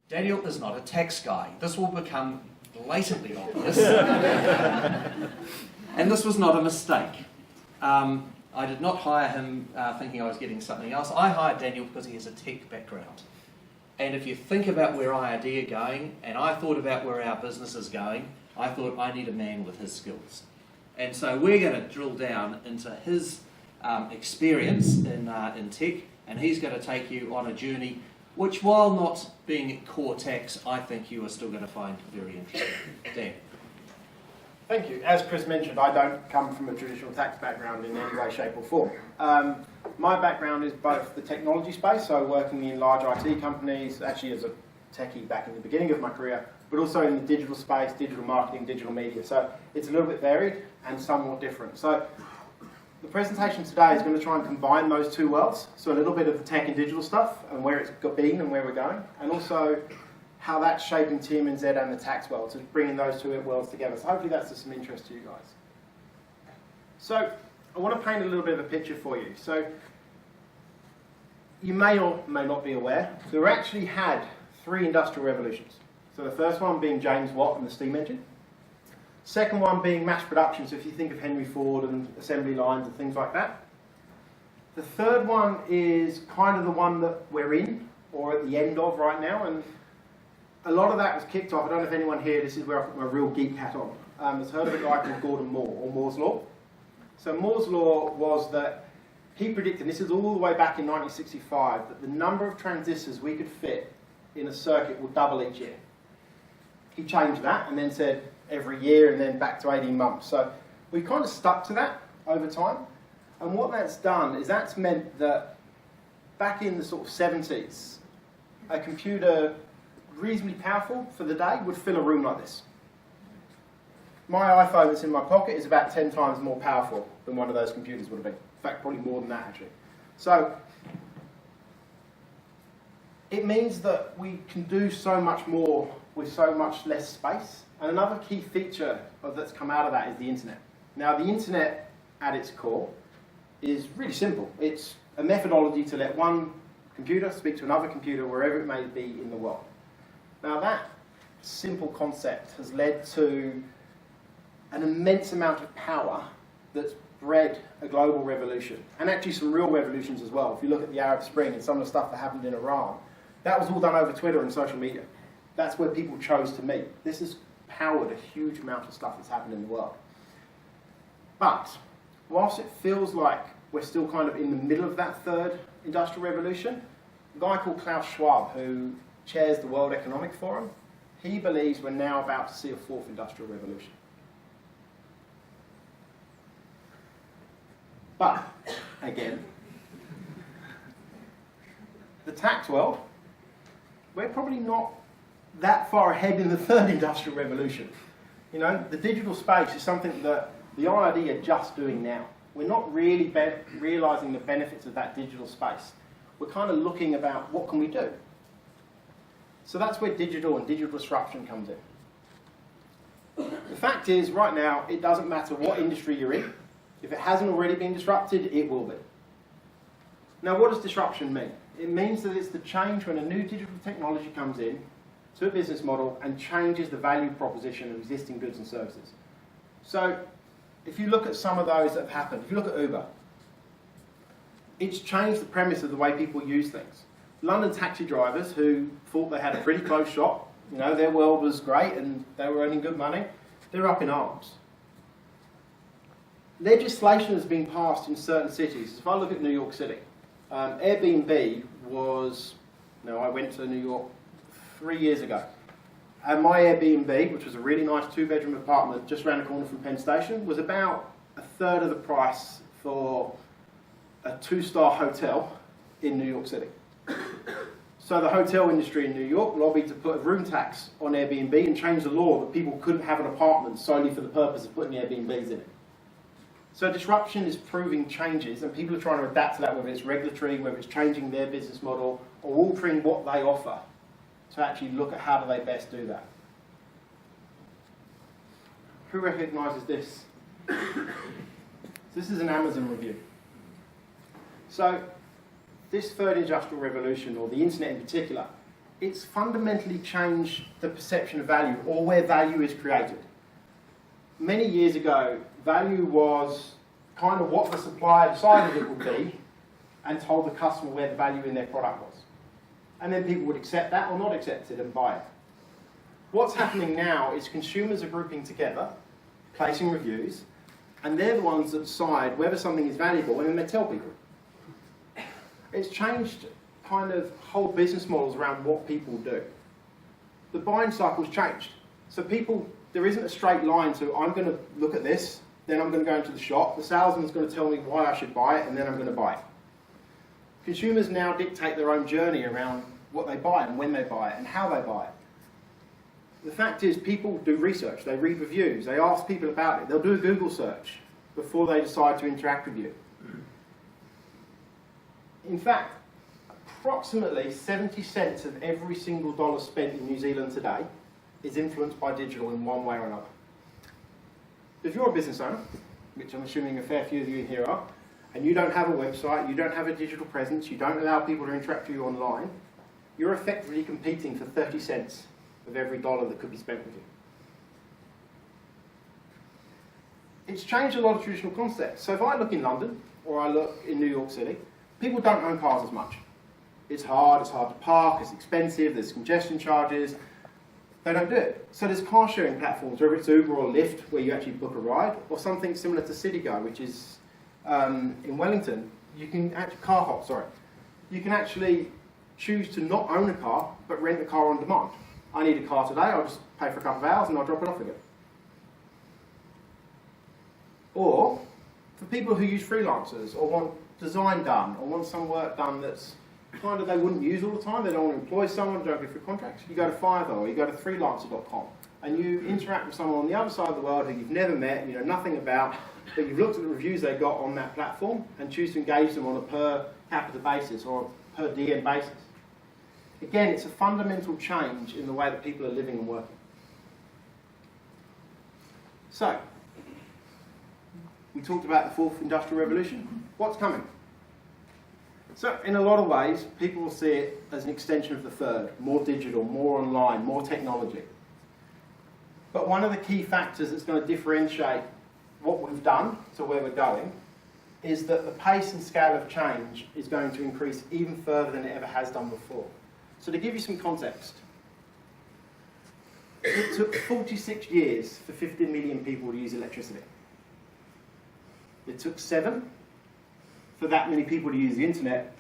Daniel is not a tax guy. This will become blatantly obvious. And this was not a mistake. I did not hire him thinking I was getting something else. I hired Daniel because he has a tech background. And if you think about where IRD are going, and I thought about where our business is going, I thought I need a man with his skills. And so we're going to drill down into his experience in tech, and he's going to take you on a journey which, while not being core tax, I think you are still going to find very interesting. Dan. Thank you. As Chris mentioned, I don't come from a traditional tax background in any way, shape or form. My background is both the technology space, so working in large IT companies, actually as a techie back in the beginning of my career, but also in the digital space, digital marketing, digital media. So it's a little bit varied and somewhat different. So the presentation today is going to try and combine those two worlds. So a little bit of the tech and digital stuff and where it's been and where we're going, and also how that's shaping TMNZ and the tax world, so bringing those two worlds together. So hopefully that's of some interest to you guys. So I want to paint a little bit of a picture for you. So you may or may not be aware, so we actually had 3 industrial revolutions. So the first one being James Watt and the steam engine. Second one being mass production, so if you think of Henry Ford and assembly lines and things like that. The third one is kind of the one that we're in, or at the end of right now, and a lot of that was kicked off. I don't know if anyone here, this is where I put my real geek hat on, has heard of a guy called Gordon Moore, or Moore's Law. So Moore's Law was that he predicted, this is all the way back in 1965, that the number of transistors we could fit in a circuit would double each year. He changed that and then said every year and then back to 18 months. So we kind of stuck to that over time. And what that's done is that's meant that back in the sort of 70s, a computer reasonably powerful for the day would fill a room like this. My iPhone that's in my pocket is about 10 times more powerful than one of those computers would have been. In fact, probably more than that actually. So it means that we can do so much more with so much less space. And another key feature that's come out of that is the internet. Now the internet at its core is really simple. It's a methodology to let one computer speak to another computer wherever it may be in the world. Now that simple concept has led to an immense amount of power that's bred a global revolution, and actually some real revolutions as well. If you look at the Arab Spring and some of the stuff that happened in Iran, that was all done over Twitter and social media. That's where people chose to meet. This has powered a huge amount of stuff that's happened in the world. But whilst it feels like we're still kind of in the middle of that third industrial revolution, a guy called Klaus Schwab, who chairs the World Economic Forum, he believes we're now about to see a fourth industrial revolution. But, again, the tax world, we're probably not that far ahead in the third industrial revolution. You know, the digital space is something that the IRD are just doing now. We're not really realising the benefits of that digital space. We're kind of looking about what can we do. So that's where digital and digital disruption comes in. The fact is, right now, it doesn't matter what industry you're in. If it hasn't already been disrupted, it will be. Now, what does disruption mean? It means that it's the change when a new digital technology comes in to a business model and changes the value proposition of existing goods and services. So, if you look at some of those that have happened, if you look at Uber, it's changed the premise of the way people use things. London taxi drivers who thought they had a pretty close shot, you know, their world was great and they were earning good money, they're up in arms. Legislation has been passed in certain cities. If I look at New York City, Airbnb was, I went to New York 3 years ago, and my Airbnb, which was a really nice 2-bedroom apartment just around the corner from Penn Station, was about a third of the price for a 2-star hotel in New York City. So the hotel industry in New York lobbied to put a room tax on Airbnb and change the law that people couldn't have an apartment solely for the purpose of putting Airbnbs in it. So disruption is proving changes, and people are trying to adapt to that, whether it's regulatory, whether it's changing their business model, or altering what they offer to actually look at how do they best do that. Who recognises this? This is an Amazon review. So this third industrial revolution, or the internet in particular, it's fundamentally changed the perception of value, or where value is created. Many years ago, value was kind of what the supplier decided it would be and told the customer where the value in their product was. And then people would accept that or not accept it and buy it. What's happening now is consumers are grouping together, placing reviews, and they're the ones that decide whether something is valuable, and then they tell people. It's changed kind of whole business models around what people do. The buying cycle's changed. So people, there isn't a straight line, so I'm going to look at this, then I'm going to go into the shop, the salesman's going to tell me why I should buy it, and then I'm going to buy it. Consumers now dictate their own journey around what they buy and when they buy it and how they buy it. The fact is, people do research, they read reviews, they ask people about it, they'll do a Google search before they decide to interact with you. In fact, approximately 70 cents of every single dollar spent in New Zealand today is influenced by digital in one way or another. If you're a business owner, which I'm assuming a fair few of you here are, and you don't have a website, you don't have a digital presence, you don't allow people to interact with you online, you're effectively competing for 30 cents of every dollar that could be spent with you. It's changed a lot of traditional concepts. So if I look in London, or I look in New York City, people don't own cars as much. It's hard to park, it's expensive, there's congestion charges. They don't do it. So there's car sharing platforms, whether it's Uber or Lyft, where you actually book a ride, or something similar to CityGo, which is in Wellington. You can actually, car hop, sorry. You can actually choose to not own a car, but rent a car on demand. I need a car today, I'll just pay for a couple of hours and I'll drop it off again. Or, for people who use freelancers, or want design done, or want some work done that's kind of they wouldn't use all the time, they don't want to employ someone, don't go through contracts, you go to Fiverr or you go to freelancer.com and you interact with someone on the other side of the world who you've never met, you know nothing about, but you've looked at the reviews they got on that platform and choose to engage them on a per capita basis or a per DM basis. Again, it's a fundamental change in the way that people are living and working. So, we talked about the fourth industrial revolution. What's coming? So, in a lot of ways, people will see it as an extension of the third. More digital, more online, more technology. But one of the key factors that's going to differentiate what we've done to where we're going is that the pace and scale of change is going to increase even further than it ever has done before. So to give you some context, it took 46 years for 15 million people to use electricity. It took 7 for that many people to use the internet,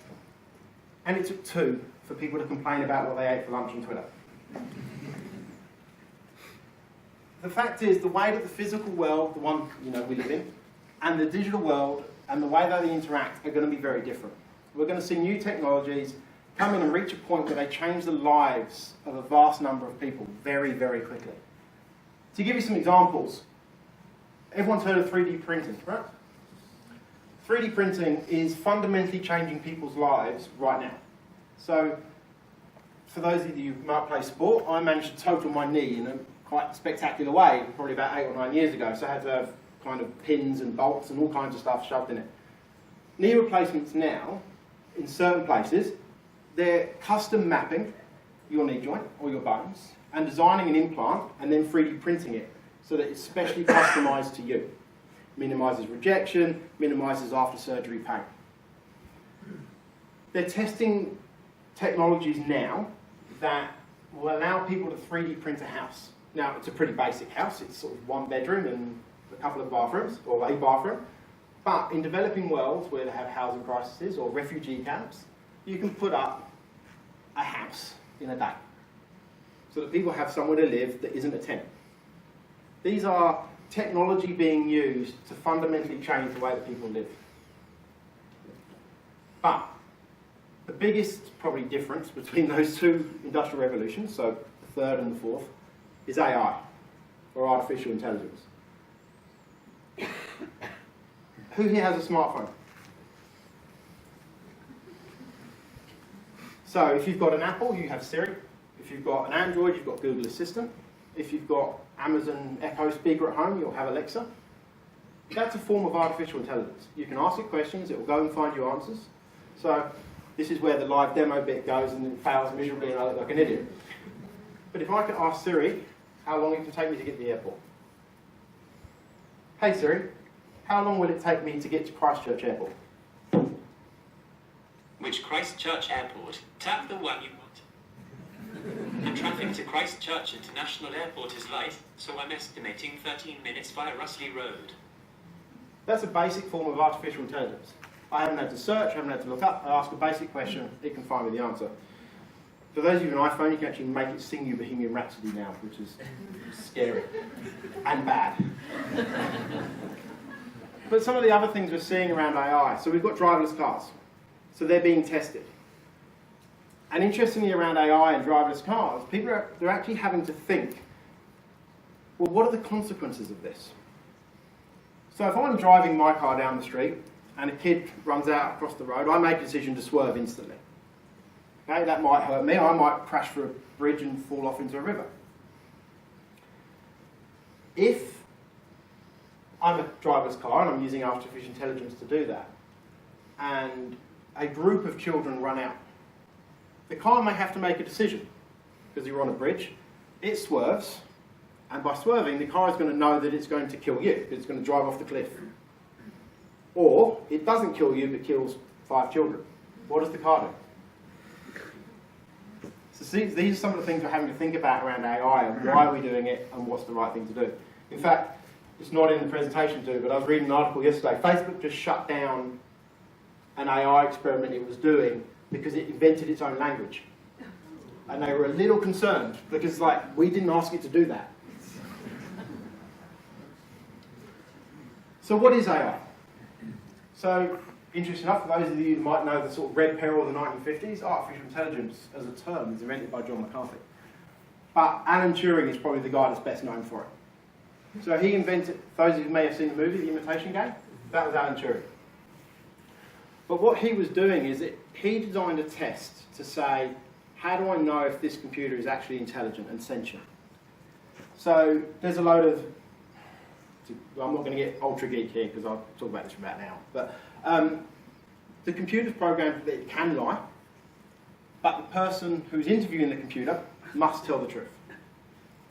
and it took 2 for people to complain about what they ate for lunch on Twitter. The fact is, the way that the physical world, the one we live in, and the digital world, and the way that they interact are going to be very different. We're going to see new technologies come in and reach a point where they change the lives of a vast number of people very, very quickly. To give you some examples, everyone's heard of 3D printing, right? 3D printing is fundamentally changing people's lives right now. So, for those of you who might play sport, I managed to total my knee in a quite spectacular way, probably about 8 or 9 years ago, so I had to have kind of pins and bolts and all kinds of stuff shoved in it. Knee replacements now, in certain places, they're custom mapping your knee joint or your bones and designing an implant and then 3D printing it so that it's specially customised to you. Minimises rejection, minimises after surgery pain. They're testing technologies now that will allow people to 3D print a house. Now, it's a pretty basic house. It's sort of 1 bedroom and a couple of bathrooms, or a bathroom. But in developing worlds where they have housing crises or refugee camps, you can put up a house in a day so that people have somewhere to live that isn't a tent. These are technology being used to fundamentally change the way that people live. But the biggest probably difference between those 2 industrial revolutions, so the third and the fourth, is AI, or artificial intelligence. Who here has a smartphone? So if you've got an Apple, you have Siri. If you've got an Android, you've got Google Assistant. If you've got Amazon Echo speaker at home, you'll have Alexa. That's a form of artificial intelligence. You can ask it questions, it will go and find you answers. So This is where the live demo bit goes and it fails miserably and I look like an idiot. But if I could ask Siri how long it can take me to get to the airport. Hey Siri, how long will it take me to get to Christchurch Airport? Which Christchurch Airport? Tap the one you want. And traffic to Christchurch International Airport is light, so I'm estimating 13 minutes via Russley Road. That's a basic form of artificial intelligence. I haven't had to search, I haven't had to look up, I ask a basic question, it can find me the answer. For those of you with an iPhone, you can actually make it sing you Bohemian Rhapsody now, which is scary and bad. But some of the other things we're seeing around AI, so we've got driverless cars, so they're being tested. And interestingly around AI and driverless cars, they're actually having to think, well, what are the consequences of this? So if I'm driving my car down the street and a kid runs out across the road, I make a decision to swerve instantly. Okay, that might hurt me, I might crash through a bridge and fall off into a river. If I'm a driverless car and I'm using artificial intelligence to do that, and a group of children run out, the car may have to make a decision, because you're on a bridge, it swerves, and by swerving, the car is going to know that it's going to kill you, it's going to drive off the cliff. Or, it doesn't kill you, but kills 5 children. What does the car do? So see, these are some of the things we're having to think about around AI, and why are we doing it, and what's the right thing to do. In fact, it's not in the presentation too, but I was reading an article yesterday. Facebook just shut down an AI experiment it was doing because it invented its own language. And they were a little concerned because, like, we didn't ask it to do that. So what is AI? So, interesting enough, for those of you who might know the sort of red peril of the 1950s, artificial intelligence as a term was invented by John McCarthy. But Alan Turing is probably the guy that's best known for it. So he invented, those of you who may have seen the movie, The Imitation Game, that was Alan Turing. But what he was doing is he designed a test to say, how do I know if this computer is actually intelligent and sentient? So there's a load of, I'm not going to get ultra geek here because I'll talk about this for about an hour, but the computer's programmed that it can lie, but the person who's interviewing the computer must tell the truth.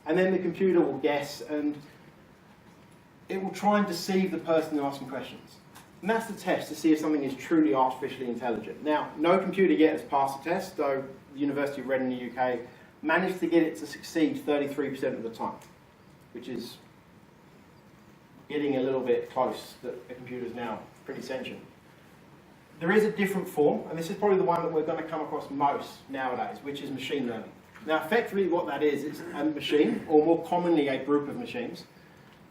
And then the computer will guess and it will try and deceive the person asking questions. And that's the test to see if something is truly artificially intelligent. Now, no computer yet has passed the test, though the University of Reading in the UK managed to get it to succeed 33% of the time, which is getting a little bit close that a computer is now pretty sentient. There is a different form, and this is probably the one that we're going to come across most nowadays, which is machine learning. Now, effectively what that is a machine, or more commonly a group of machines,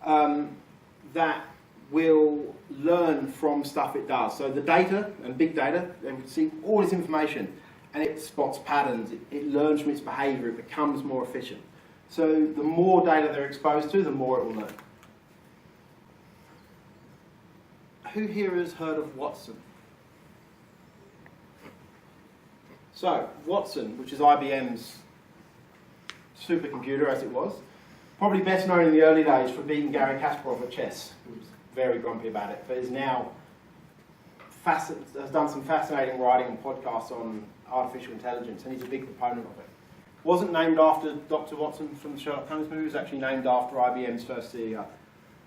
that will learn from stuff it does. So the data, and big data, they will see all this information, and it spots patterns, it learns from its behaviour, it becomes more efficient. So the more data they're exposed to, the more it will learn. Who here has heard of Watson? So, Watson, which is IBM's supercomputer as it was, probably best known in the early days for beating Garry Kasparov at chess, who was very grumpy about it, but is now has done some fascinating writing and podcasts on artificial intelligence, and he's a big proponent of it. Wasn't named after Dr. Watson from the Sherlock Holmes movie, it was actually named after IBM's first CEO.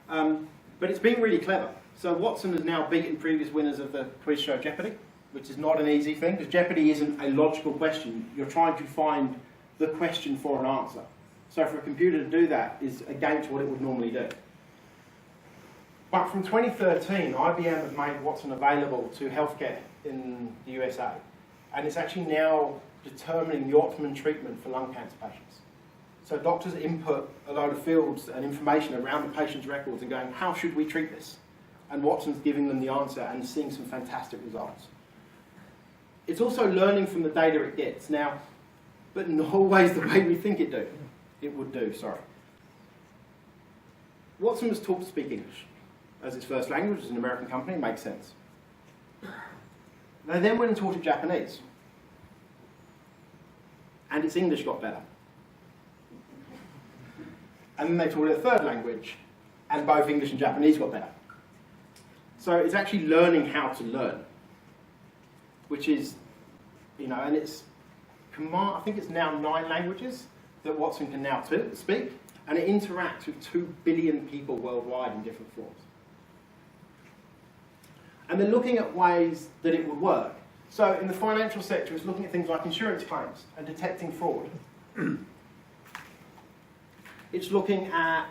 But it's been really clever. So Watson has now beaten previous winners of the quiz show Jeopardy, which is not an easy thing, because Jeopardy isn't a logical question. You're trying to find the question for an answer. So for a computer to do that is against what it would normally do. But from 2013, IBM has made Watson available to healthcare in the USA. And it's actually now determining the optimum treatment for lung cancer patients. So doctors input a load of fields and information around the patient's records and going, how should we treat this? And Watson's giving them the answer and seeing some fantastic results. It's also learning from the data it gets. Now, but not always the way we think it would do. Watson was taught to speak English as its first language. It's an American company, it makes sense. They then went and taught it Japanese. And its English got better. And then they taught it a third language, and both English and Japanese got better. So it's actually learning how to learn, which is and it's I think it's now 9 languages that Watson can now speak, and it interacts with 2 billion people worldwide in different forms. And they're looking at ways that it would work. So in the financial sector, it's looking at things like insurance claims and detecting fraud. It's looking at,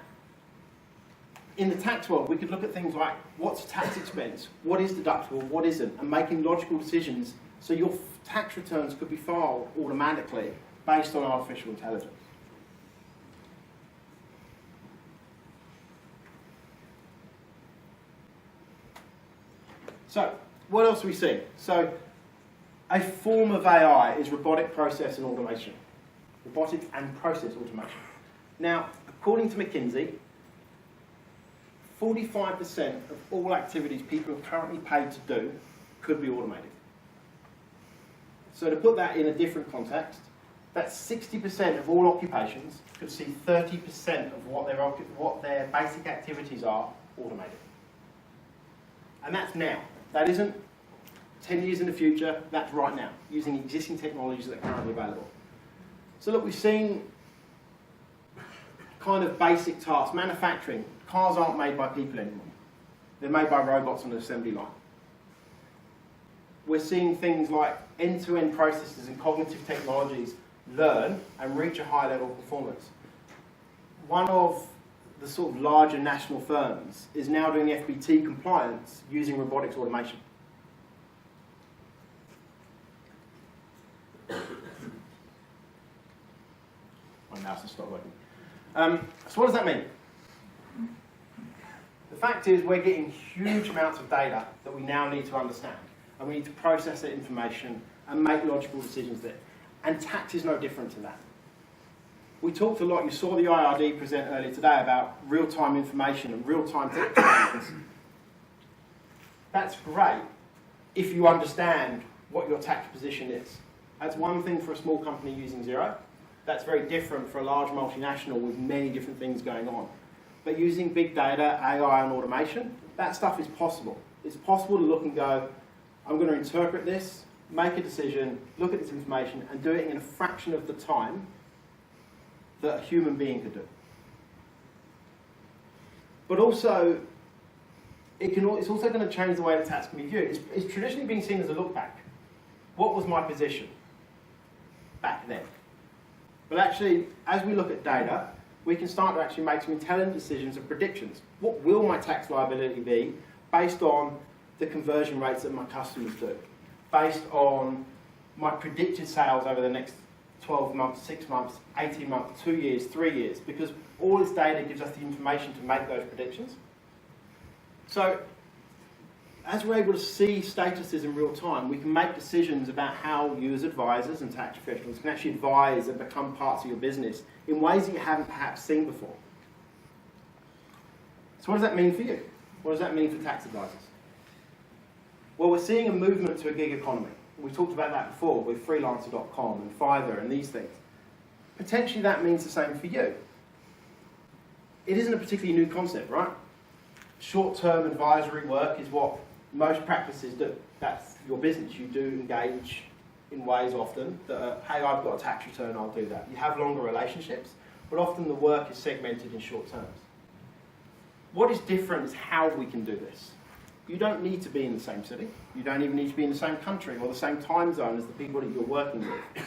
in the tax world, we could look at things like what's a tax expense, what is deductible, what isn't, and making logical decisions so your tax returns could be filed automatically based on artificial intelligence. So, what else do we see? So, a form of AI is robotic process and automation. Robotic and process automation. Now, according to McKinsey, 45% of all activities people are currently paid to do could be automated. So to put that in a different context, that's 60% of all occupations could see 30% of what their basic activities are automated. And that's now. That isn't 10 years in the future, that's right now, using existing technologies that are currently available. So look, we've seen kind of basic tasks. Manufacturing, cars aren't made by people anymore. They're made by robots on an assembly line. We're seeing things like end-to-end processes and cognitive technologies learn and reach a high level of performance. One of the sort of larger national firms is now doing FBT compliance using robotics automation. My mouse has stopped working. So what does that mean? The fact is we're getting huge amounts of data that we now need to understand, and we need to process that information and make logical decisions there. And tax is no different to that. We talked a lot, you saw the IRD present earlier today about real-time information and real-time tax decisions. That's great if you understand what your tax position is. That's one thing for a small company using Xero. That's very different for a large multinational with many different things going on. But using big data, AI and automation, that stuff is possible. It's possible to look and go, I'm going to interpret this, make a decision, look at this information, and do it in a fraction of the time that a human being could do. But also, it's also going to change the way the tax can be viewed. It's traditionally been seen as a look back. What was my position back then? But actually, as we look at data, we can start to actually make some intelligent decisions and predictions. What will my tax liability be based on the conversion rates that my customers do? Based on my predicted sales over the next 12 months, 6 months, 18 months, 2 years, 3 years, because all this data gives us the information to make those predictions. So, as we're able to see statuses in real time, we can make decisions about how you as advisors and tax professionals can actually advise and become parts of your business in ways that you haven't perhaps seen before. So what does that mean for you? What does that mean for tax advisors? Well, we're seeing a movement to a gig economy. We talked about that before with freelancer.com and Fiverr and these things. Potentially that means the same for you. It isn't a particularly new concept, right? Short-term advisory work is what most practices do. That's your business. You do engage in ways often that are, hey, I've got a tax return, I'll do that. You have longer relationships, but often the work is segmented in short terms. What is different is how we can do this. You don't need to be in the same city. You don't even need to be in the same country or the same time zone as the people that you're working with.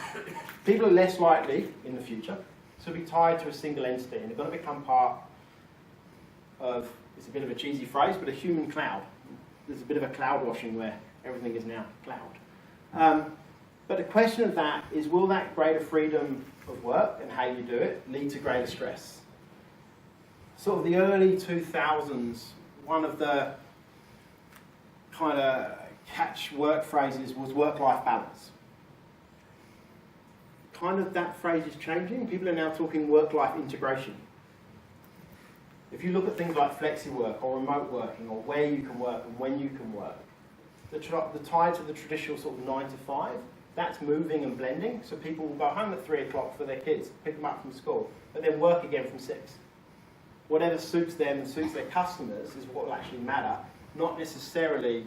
People are less likely in the future to be tied to a single entity, and they're going to become part of, it's a bit of a cheesy phrase, but a human cloud. There's a bit of a cloud washing where everything is now cloud. But the question of that is, will that greater freedom of work and how you do it lead to greater stress? Sort of the early 2000s, one of the kind of catch work phrases was work-life balance. Kind of that phrase is changing. People are now talking work-life integration. If you look at things like flexi-work or remote working or where you can work and when you can work, the tie to the traditional sort of 9 to 5, that's moving and blending. So people will go home at 3 o'clock for their kids, pick them up from school, but then work again from 6. Whatever suits them and suits their customers is what will actually matter, not necessarily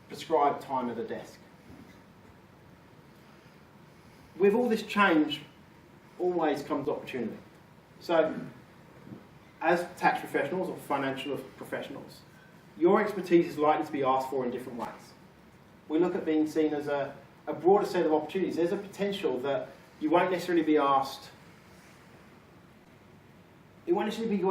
prescribed time at a desk. with all this change, always comes opportunity. So, as tax professionals or financial professionals, your expertise is likely to be asked for in different ways. We look at being seen as a broader set of opportunities. There's a potential that you won't necessarily be asked. It won't necessarily be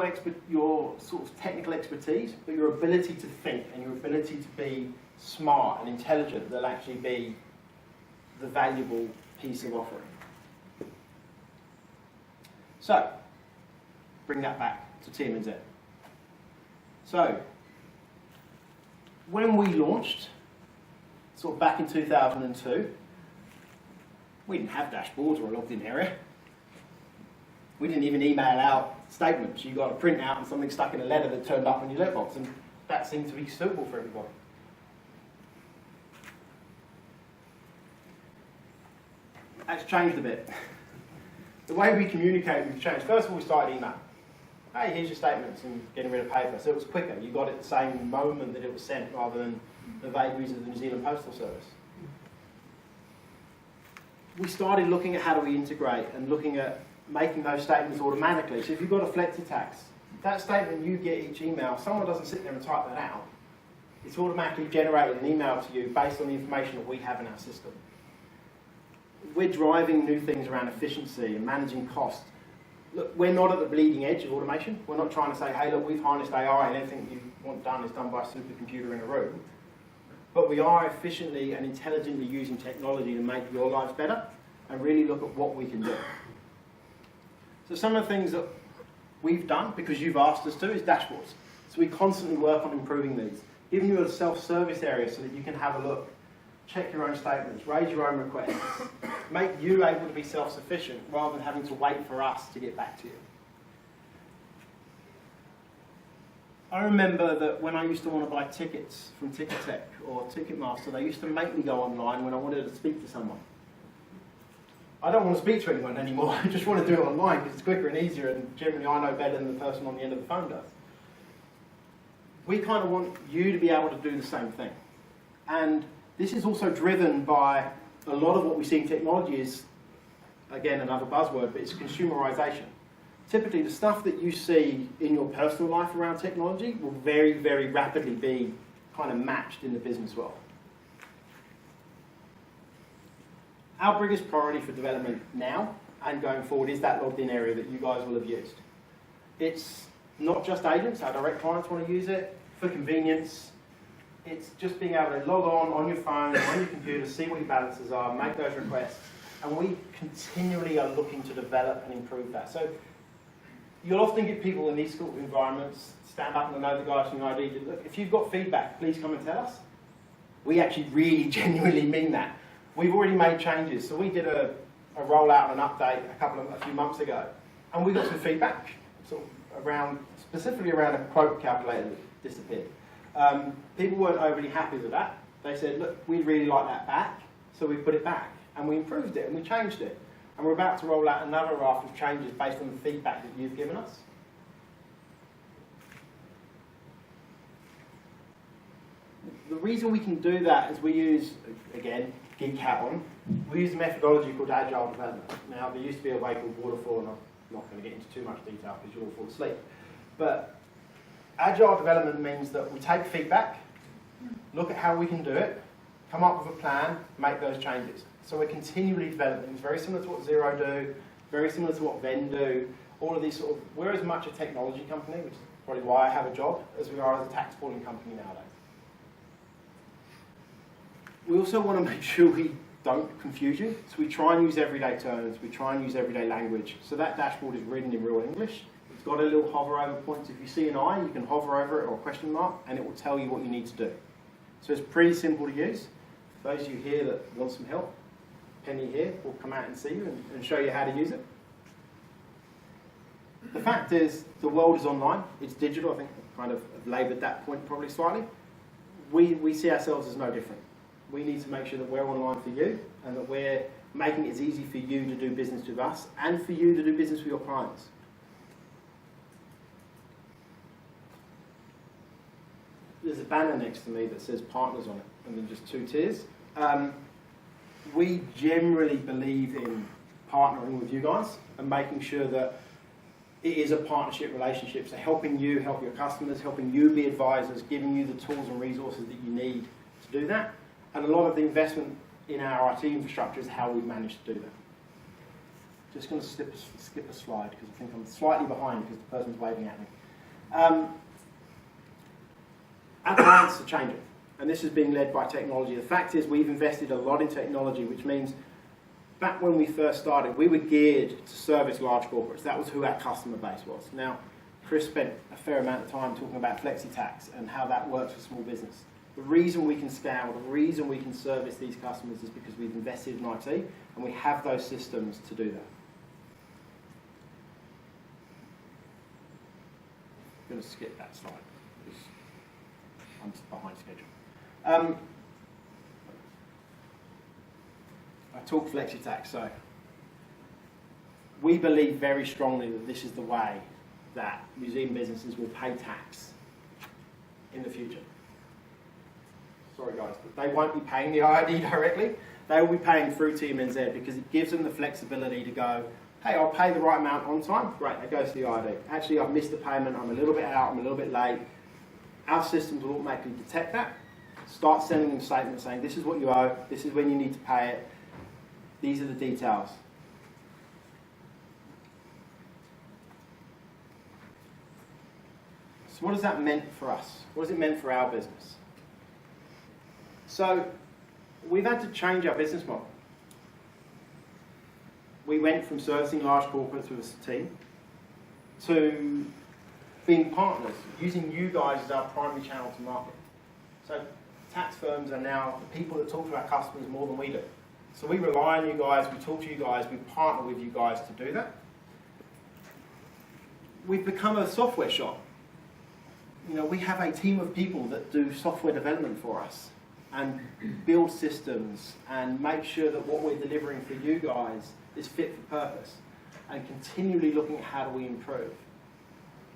your sort of technical expertise, but your ability to think and your ability to be smart and intelligent that'll actually be the valuable piece of offering. So, bring that back to TMNZ. So, when we launched, sort of back in 2002, we didn't have dashboards or a logged-in area. We didn't even email out statements. You got a print out and something stuck in a letter that turned up in your letterbox, and that seemed to be suitable for everybody. That's changed a bit. The way we communicate has changed. First of all, we started email. Hey, here's your statements, and getting rid of paper. So it was quicker. You got it the same moment that it was sent, rather than the vagaries of the New Zealand Postal Service. We started looking at how do we integrate and looking at making those statements automatically. So if you've got a flexi-tax, that statement you get each email, someone doesn't sit there and type that out. It's automatically generated an email to you based on the information that we have in our system. We're driving new things around efficiency and managing costs. Look, we're not at the bleeding edge of automation. We're not trying to say, hey, look, we've harnessed AI and everything you want done is done by a supercomputer in a room. But we are efficiently and intelligently using technology to make your lives better and really look at what we can do. So some of the things that we've done, because you've asked us to, is dashboards. So we constantly work on improving these, giving you a self-service area so that you can have a look, check your own statements, raise your own requests, make you able to be self-sufficient rather than having to wait for us to get back to you. I remember that when I used to want to buy tickets from Ticketek or Ticketmaster, they used to make me go online when I wanted to speak to someone. I don't want to speak to anyone anymore. I just want to do it online because it's quicker and easier, and generally I know better than the person on the end of the phone does. We kind of want you to be able to do the same thing. And this is also driven by a lot of what we see in technology is, again, another buzzword, but it's consumerization. Typically, the stuff that you see in your personal life around technology will very, very rapidly be kind of matched in the business world. Our biggest priority for development now and going forward is that logged in area that you guys will have used. It's not just agents, our direct clients want to use it for convenience. It's just being able to log on your phone, on your computer, see what your balances are, make those requests, and we continually are looking to develop and improve that. So you'll often get people in these sort of environments stand up and know the guys from ID, look, if you've got feedback, please come and tell us. We actually really genuinely mean that. We've already made changes. So we did a rollout and an update a few months ago, and we got some feedback sort of specifically around a quote calculator that disappeared. People weren't overly happy with that. They said, look, we'd really like that back, so we put it back, and we improved it, and we changed it. And we're about to roll out another raft of changes based on the feedback that you've given us. The reason we can do that is we use, again, geek hat on, we use a methodology called agile development. Now, there used to be a way called waterfall, and I'm not going to get into too much detail because you'll all fall asleep. But agile development means that we take feedback, look at how we can do it, come up with a plan, make those changes. So we're continually developing. It's very similar to what Xero do, very similar to what Venn do. All of these sort of, we're as much a technology company, which is probably why I have a job, as we are as a tax pooling company nowadays. We also want to make sure we don't confuse you. So we try and use everyday terms, we try and use everyday language. So that dashboard is written in real English. It's got a little hover over points. If you see an eye, you can hover over it or a question mark, and it will tell you what you need to do. So it's pretty simple to use. For those of you here that want some help, Penny here will come out and see you and show you how to use it. The fact is, the world is online. It's digital. I think I kind of laboured that point probably slightly. We see ourselves as no different. We need to make sure that we're online for you and that we're making it as easy for you to do business with us and for you to do business with your clients. There's a banner next to me that says partners on it, and then just 2 tiers. we generally believe in partnering with you guys and making sure that it is a partnership relationship. So helping you help your customers, helping you be advisors, giving you the tools and resources that you need to do that. And a lot of the investment in our IT infrastructure is how we've managed to do that. Just going to skip a slide because I think I'm slightly behind because the person's waving at me. Our clients are changing, and this is being led by technology. The fact is we've invested a lot in technology, which means back when we first started, we were geared to service large corporates. That was who our customer base was. Now, Chris spent a fair amount of time talking about flexi-tax and how that works for small business. The reason we can scale, the reason we can service these customers is because we've invested in IT and we have those systems to do that. I'm going to skip that slide because I'm just behind schedule. I talk flexi-tax, so we believe very strongly that this is the way that museum businesses will pay tax in the future. Sorry guys, but they won't be paying the IRD directly. They will be paying through TMNZ because it gives them the flexibility to go, hey, I'll pay the right amount on time. Great, that goes to the IRD. Actually, I've missed the payment. I'm a little bit out. I'm a little bit late. Our systems will automatically detect that. Start sending them statements saying, this is what you owe. This is when you need to pay it. These are the details. So what does that mean for us? What does it mean for our business? So we've had to change our business model. We went from servicing large corporates with a team to being partners, using you guys as our primary channel to market. So tax firms are now the people that talk to our customers more than we do. So we rely on you guys, we talk to you guys, we partner with you guys to do that. We've become a software shop. You know, we have a team of people that do software development for us and build systems and make sure that what we're delivering for you guys is fit for purpose and continually looking at how do we improve.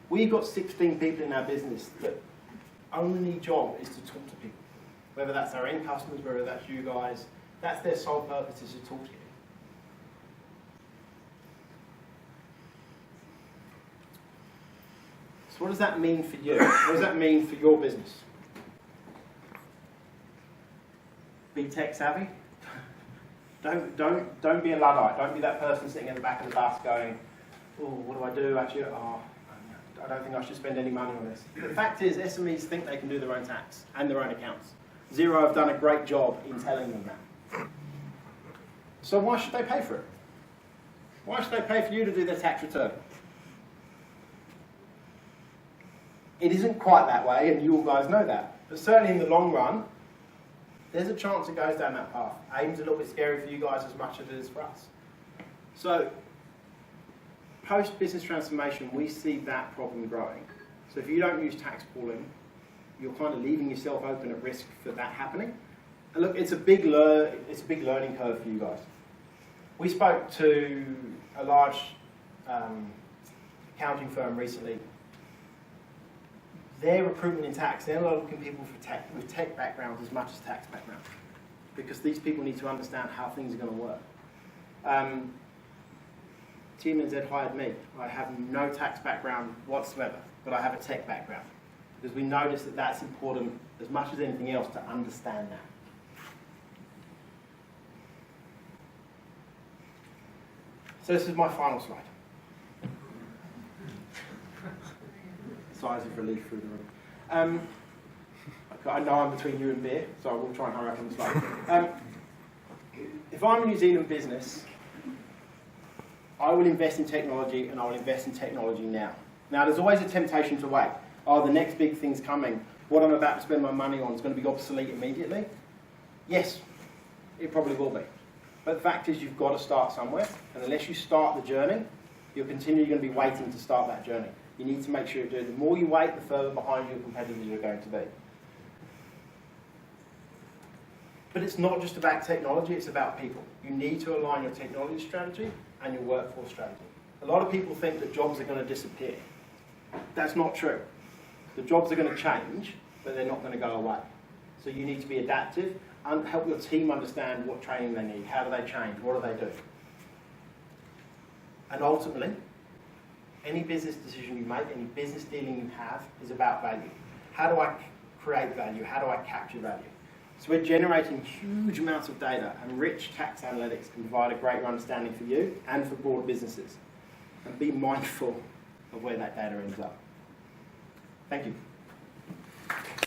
We've got 16 people in our business that only job is to talk to people, whether that's our end customers, whether that's you guys. That's their sole purpose, is to talk to you. So what does that mean for you? What does that mean for your business? Be tech savvy. Don't be a Luddite. Don't be that person sitting in the back of the bus going, oh, what do I do? Actually, I don't think I should spend any money on this. The fact is, SMEs think they can do their own tax and their own accounts. Xero have done a great job in telling them that. So why should they pay for it? Why should they pay for you to do their tax return? It isn't quite that way, and you all guys know that. But certainly in the long run, there's a chance it goes down that path. AIM's a little bit scary for you guys as much as it is for us. So, post-business transformation, we see that problem growing. So if you don't use tax pooling, you're kind of leaving yourself open at risk for that happening. And look, it's a big learning curve for you guys. We spoke to a large accounting firm recently. Their recruitment in tax, they're not looking for people with tech backgrounds as much as tax backgrounds, because these people need to understand how things are going to work. TMNZ hired me. I have no tax background whatsoever, but I have a tech background, because we noticed that that's important as much as anything else to understand that. So this is my final slide. Sighs of relief through the room. I know I'm between you and beer, so I will try and hurry up on the slide. If I'm a New Zealand business, I will invest in technology, and I will invest in technology now. Now, there's always a temptation to wait. Oh, the next big thing's coming. What I'm about to spend my money on is going to be obsolete immediately. Yes, it probably will be. But the fact is, you've got to start somewhere, and unless you start the journey, you're continually going to be waiting to start that journey. You need to make sure you do it. The more you wait, the further behind your competitors you're going to be. But it's not just about technology, it's about people. You need to align your technology strategy and your workforce strategy. A lot of people think that jobs are going to disappear. That's not true. The jobs are going to change, but they're not going to go away. So you need to be adaptive, help your team understand what training they need, how do they change, what do they do. And ultimately, any business decision you make, any business dealing you have is about value. How do I create value? How do I capture value? So we're generating huge amounts of data, and rich tax analytics can provide a greater understanding for you and for broader businesses. And be mindful of where that data ends up. Thank you.